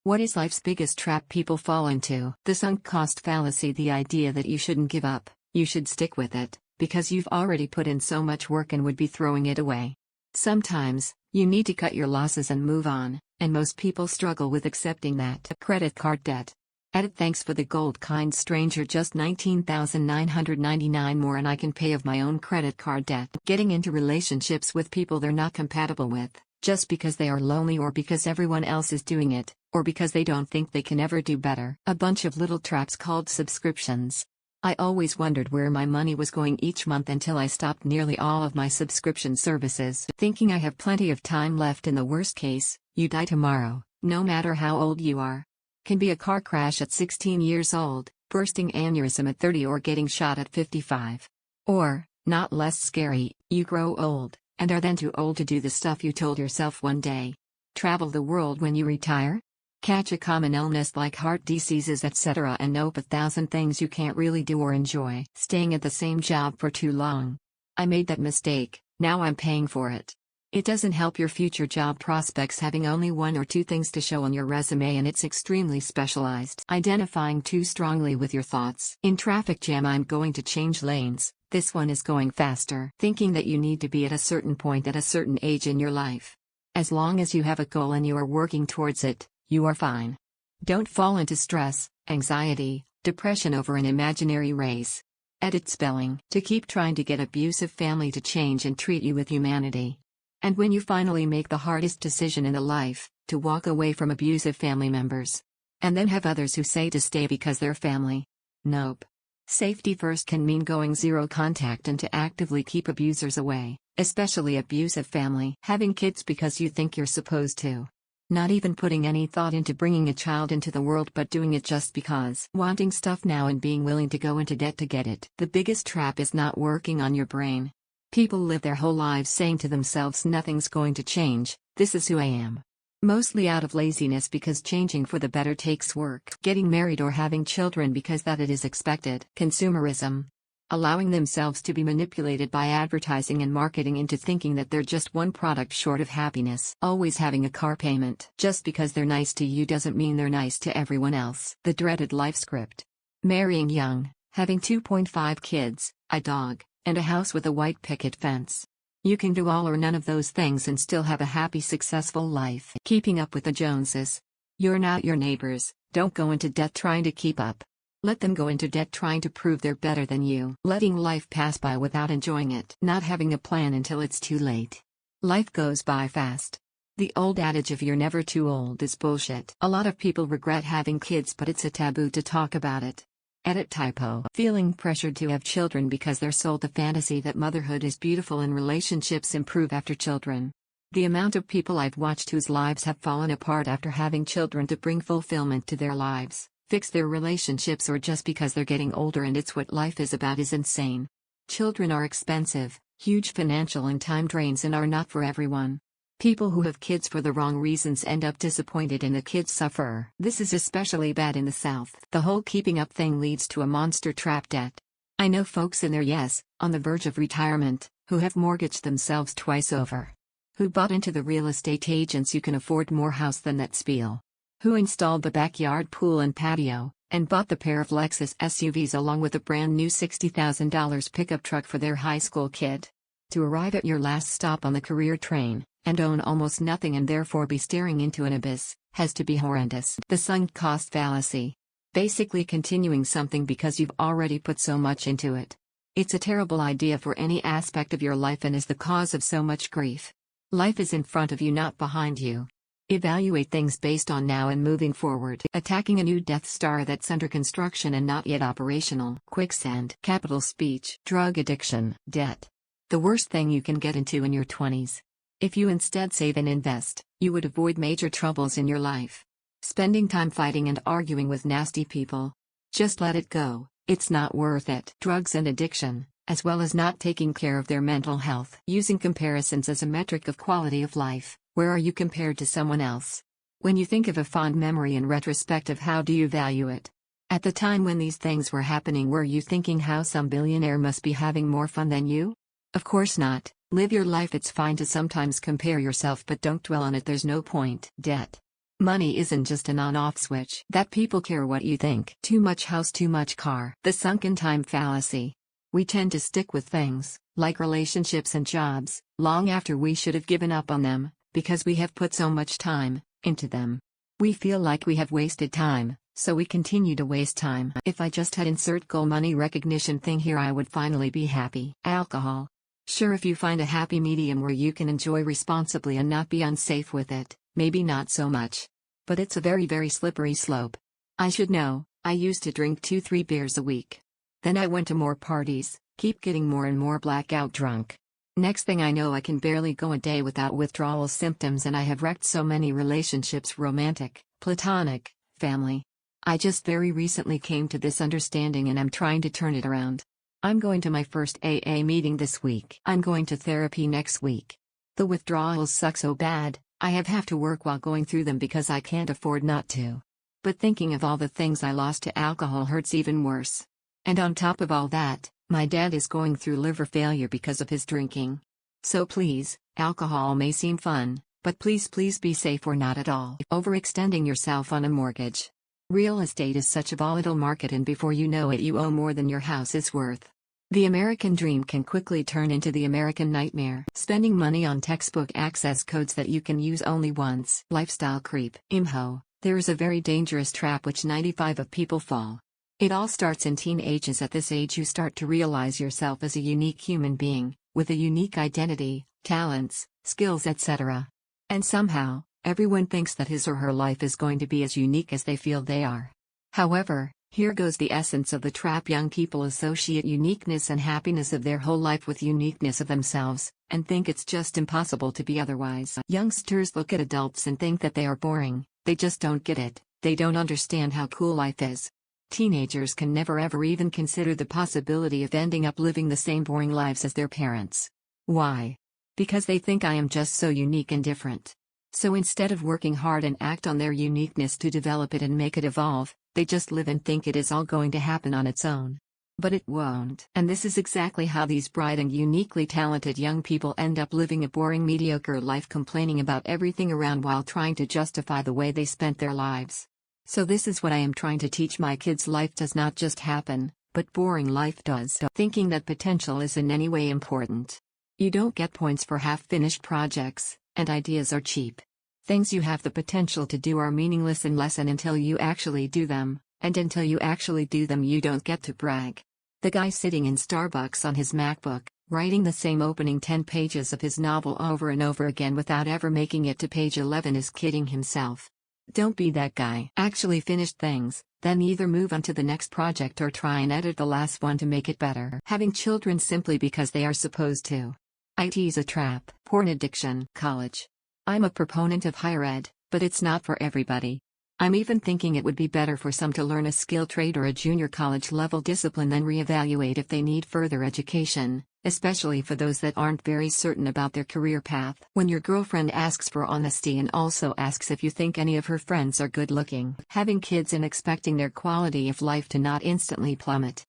What is life's biggest trap people fall into? The sunk cost fallacy, the idea that you shouldn't give up, you should stick with it, because you've already put in so much work and would be throwing it away. Sometimes, you need to cut your losses and move on, and most people struggle with accepting that. Credit card debt. Edit. Thanks for the gold, kind stranger. Just 19,999 more and I can pay off my own credit card debt. Getting into relationships with people they're not compatible with, just because they are lonely or because everyone else is doing it, or because they don't think they can ever do better. A bunch of little traps called subscriptions. I always wondered where my money was going each month until I stopped nearly all of my subscription services, thinking I have plenty of time left. In the worst case, you die tomorrow, no matter how old you are. Can be a car crash at 16 years old, bursting aneurysm at 30, or getting shot at 55. Or, not less scary, you grow old, and are then too old to do the stuff you told yourself one day. Travel the world when you retire? Catch a common illness like heart diseases, etc., and nope, 1,000 things you can't really do or enjoy. Staying at the same job for too long. I made that mistake, now I'm paying for it. It doesn't help your future job prospects having only 1 or 2 things to show on your resume, and it's extremely specialized. Identifying too strongly with your thoughts. In traffic jam, I'm going to change lanes, this one is going faster. Thinking that you need to be at a certain point at a certain age in your life. As long as you have a goal and you are working towards it, you are fine. Don't fall into stress, anxiety, depression over an imaginary race. Edit spelling. To keep trying to get abusive family to change and treat you with humanity. And when you finally make the hardest decision in the life, to walk away from abusive family members. And then have others who say to stay because they're family. Nope. Safety first can mean going zero contact and to actively keep abusers away, especially abusive family. Having kids because you think you're supposed to. Not even putting any thought into bringing a child into the world but doing it just because. Wanting stuff now and being willing to go into debt to get it. The biggest trap is not working on your brain. People live their whole lives saying to themselves nothing's going to change, this is who I am. Mostly out of laziness, because changing for the better takes work. Getting married or having children because that it is expected. Consumerism. Allowing themselves to be manipulated by advertising and marketing into thinking that they're just one product short of happiness. Always having a car payment. Just because they're nice to you doesn't mean they're nice to everyone else. The dreaded life script. Marrying young, having 2.5 kids, a dog, and a house with a white picket fence. You can do all or none of those things and still have a happy, successful life. Keeping up with the Joneses. You're not your neighbors, don't go into debt trying to keep up. Let them go into debt trying to prove they're better than you. Letting life pass by without enjoying it. Not having a plan until it's too late. Life goes by fast. The old adage of you're never too old is bullshit. A lot of people regret having kids, but it's a taboo to talk about it. Edit typo. Feeling pressured to have children because they're sold the fantasy that motherhood is beautiful and relationships improve after children. The amount of people I've watched whose lives have fallen apart after having children to bring fulfillment to their lives, fix their relationships, or just because they're getting older and it's what life is about is insane. Children are expensive, huge financial and time drains, and are not for everyone. People who have kids for the wrong reasons end up disappointed and the kids suffer. This is especially bad in the South. The whole keeping up thing leads to a monster trap debt. I know folks in their on the verge of retirement, who have mortgaged themselves twice over. Who bought into the real estate agents you can afford more house than that spiel. Who installed the backyard pool and patio, and bought the pair of Lexus SUVs along with a brand new $60,000 pickup truck for their high school kid. To arrive at your last stop on the career train, and own almost nothing and therefore be staring into an abyss, has to be horrendous. The sunk cost fallacy. Basically continuing something because you've already put so much into it. It's a terrible idea for any aspect of your life and is the cause of so much grief. Life is in front of you, not behind you. Evaluate things based on now and moving forward. Attacking a new Death Star that's under construction and not yet operational. Quicksand. Capital speech. Drug addiction. Debt. The worst thing you can get into in your 20s. If you instead save and invest, you would avoid major troubles in your life. Spending time fighting and arguing with nasty people. Just let it go, it's not worth it. Drugs and addiction, as well as not taking care of their mental health. Using comparisons as a metric of quality of life. Where are you compared to someone else? When you think of a fond memory in retrospective, how do you value it? At the time when these things were happening, were you thinking how some billionaire must be having more fun than you? Of course not. Live your life. It's fine to sometimes compare yourself, but don't dwell on it, there's no point. Debt. Money isn't just an on-off switch that people care what you think. Too much house, too much car. The sunken time fallacy. We tend to stick with things, like relationships and jobs, long after we should have given up on them, because we have put so much time into them. We feel like we have wasted time, so we continue to waste time. If I just had insert goal money recognition thing here, I would finally be happy. Alcohol. Sure, if you find a happy medium where you can enjoy responsibly and not be unsafe with it, maybe not so much. But it's a very, very slippery slope. I should know, I used to drink 2-3 beers a week. Then I went to more parties, keep getting more and more blackout drunk. Next thing I know, I can barely go a day without withdrawal symptoms, and I have wrecked so many relationships, romantic, platonic, family. I just very recently came to this understanding and I'm trying to turn it around. I'm going to my first AA meeting this week. I'm going to therapy next week. The withdrawals suck so bad, I have to work while going through them because I can't afford not to. But thinking of all the things I lost to alcohol hurts even worse. And on top of all that, my dad is going through liver failure because of his drinking. So please, alcohol may seem fun, but please be safe or not at all. Overextending yourself on a mortgage. Real estate is such a volatile market, and before you know it, you owe more than your house is worth. The American dream can quickly turn into the American nightmare. Spending money on textbook access codes that you can use only once. Lifestyle creep. IMHO, there is a very dangerous trap which 95% of people fall. It all starts in teenagers. At this age you start to realize yourself as a unique human being, with a unique identity, talents, skills, etc. And somehow, everyone thinks that his or her life is going to be as unique as they feel they are. However, here goes the essence of the trap. Young people associate uniqueness and happiness of their whole life with uniqueness of themselves, and think it's just impossible to be otherwise. Youngsters look at adults and think that they are boring. They just don't get it. They don't understand how cool life is. Teenagers can never ever even consider the possibility of ending up living the same boring lives as their parents. Why? Because they think I am just so unique and different. So instead of working hard and act on their uniqueness to develop it and make it evolve, they just live and think it is all going to happen on its own. But it won't. And this is exactly how these bright and uniquely talented young people end up living a boring, mediocre life, complaining about everything around while trying to justify the way they spent their lives. So this is what I am trying to teach my kids: life does not just happen, but boring life does. Thinking that potential is in any way important. You don't get points for half-finished projects, and ideas are cheap. Things you have the potential to do are meaningless unless and until you actually do them, and until you actually do them you don't get to brag. The guy sitting in Starbucks on his MacBook, writing the same opening 10 pages of his novel over and over again without ever making it to page 11 is kidding himself. Don't be that guy. Actually finish things, then either move on to the next project or try and edit the last one to make it better. Having children simply because they are supposed to. IT's a trap. Porn addiction. College. I'm a proponent of higher ed, but it's not for everybody. I'm even thinking it would be better for some to learn a skill trade or a junior college level discipline, then reevaluate if they need further education, especially for those that aren't very certain about their career path. When your girlfriend asks for honesty and also asks if you think any of her friends are good looking. Having kids and expecting their quality of life to not instantly plummet.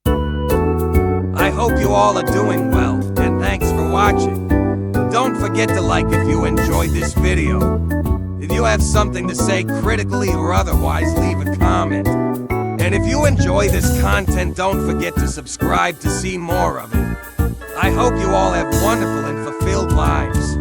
I hope you all are doing well, and thanks for watching. Don't forget to like if you enjoyed this video. If you have something to say critically or otherwise, leave a comment. And if you enjoy this content, don't forget to subscribe to see more of it. I hope you all have wonderful and fulfilled lives.